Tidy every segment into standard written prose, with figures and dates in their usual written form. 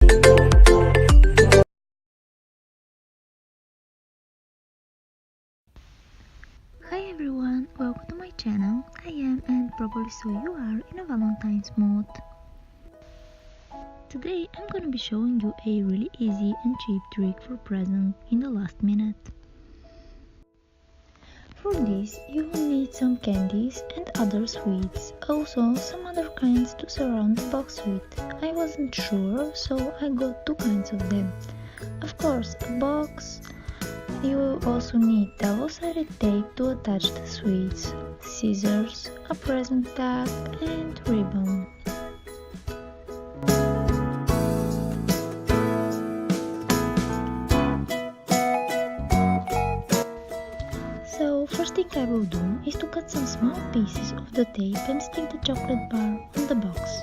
Hi everyone, welcome to my channel. I am, and probably so you are, in a Valentine's mood. Today I'm gonna be showing you a really easy and cheap trick for present in the last minute. For this you will need some candies and other sweets, also some other kinds to surround the box with. I wasn't sure, so I got two kinds of them. Of course, a box. You will also need double-sided tape to attach the sweets, scissors, a present tag, and ribbon. So, first thing I will do is to cut some small pieces of the tape and stick the chocolate bar on the box.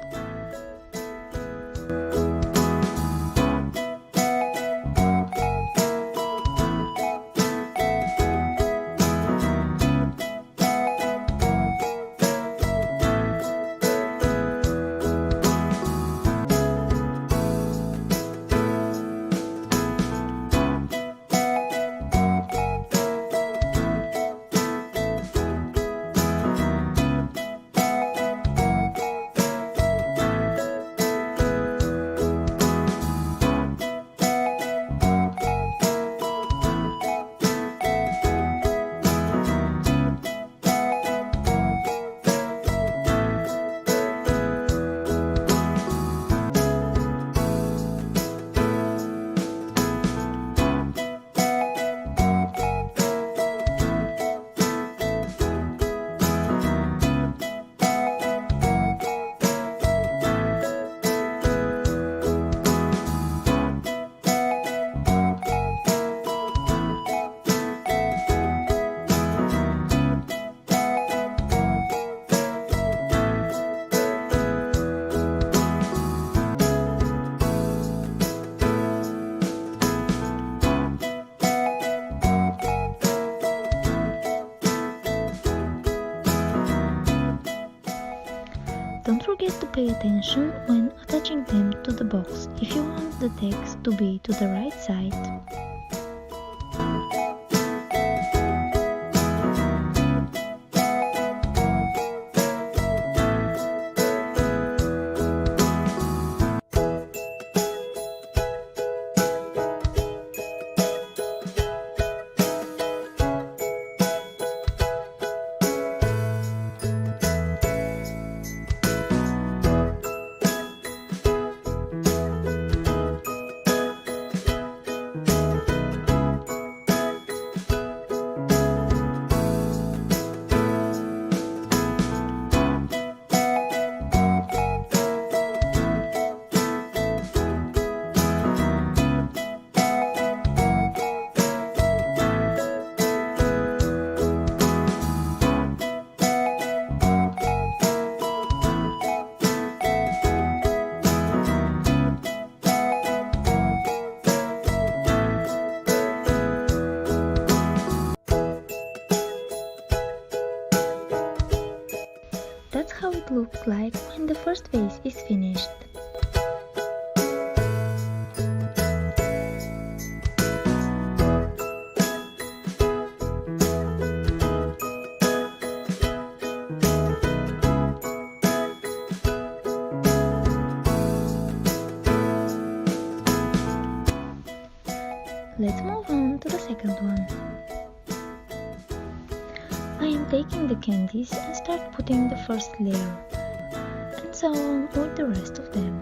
Don't forget to pay attention when attaching them to the box if you want the text to be to the right side. That's how it looks like when the first vase is finished. Let's move on to the second one. I am taking the candies and start putting the first layer, and so on with the rest of them.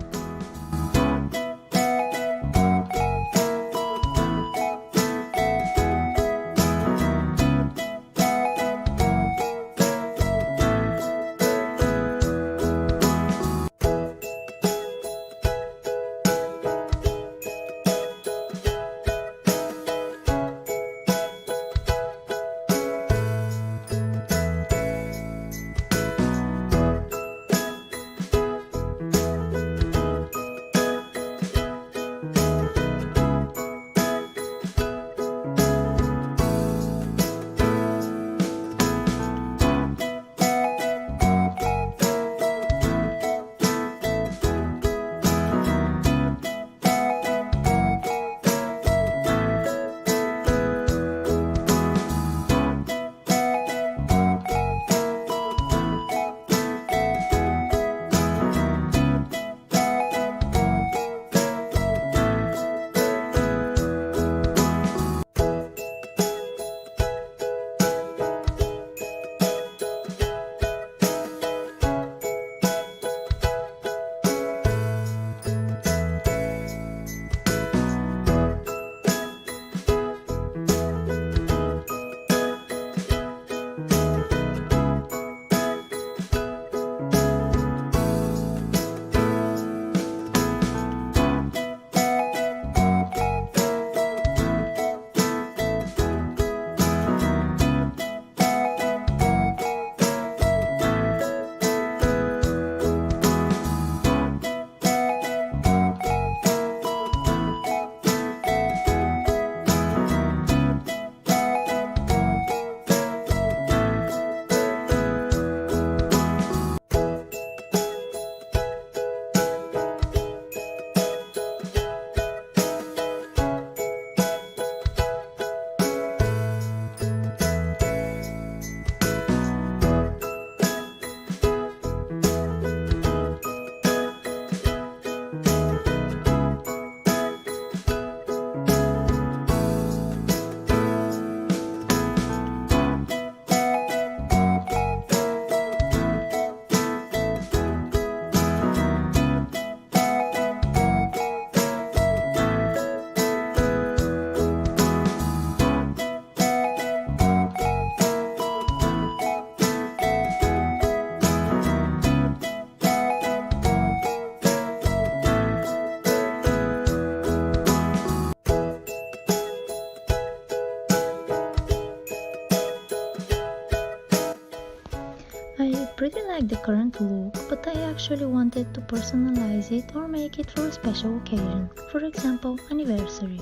like the current look, but I actually wanted to personalize it or make it for a special occasion, for example, anniversary.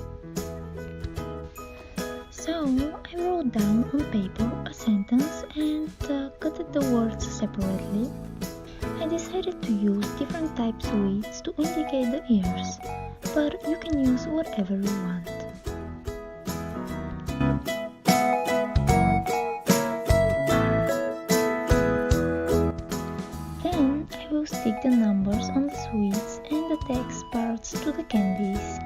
So I wrote down on paper a sentence and cut the words separately. I decided to use different type sweets to indicate the ears, but you can use whatever you want. Then I will stick the numbers on the sweets and the text parts to the candies.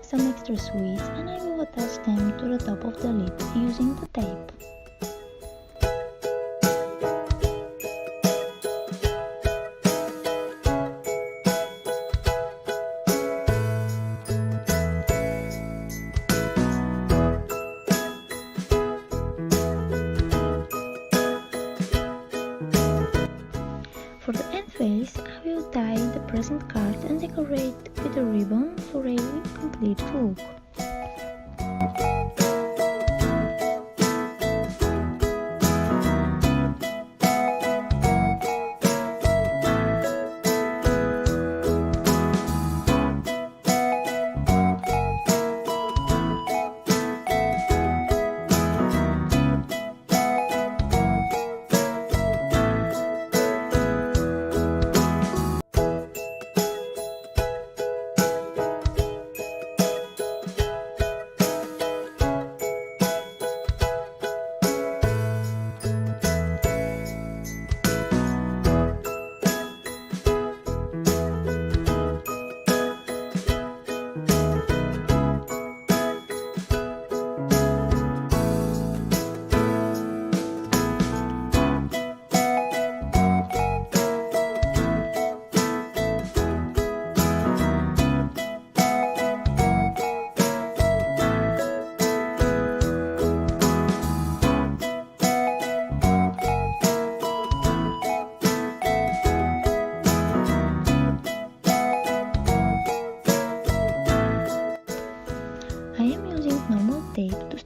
Some extra sweets and I will attach them to the top of the lid using the tape. For the end face, I will tie the present card and decorate with a ribbon for a complete look.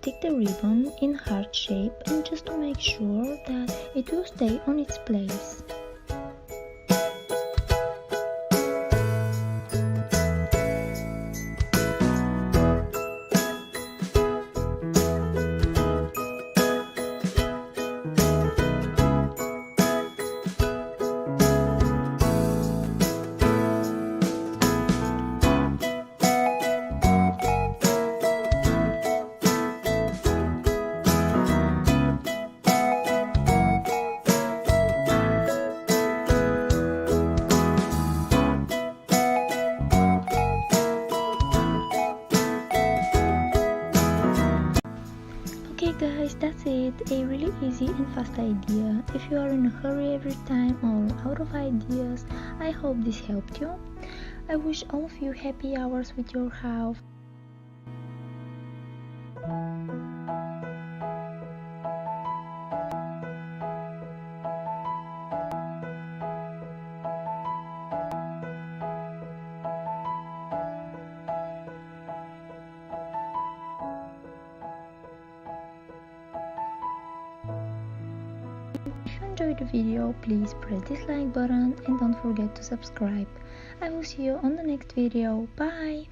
Stick the ribbon in heart shape and just to make sure that it will stay on its place. Okay guys, that's it, a really easy and fast idea. If you are in a hurry every time or out of ideas, I hope this helped you. I wish all of you happy hours with your house. If you enjoyed the video, please press this like button and don't forget to subscribe. I will see you on the next video. Bye!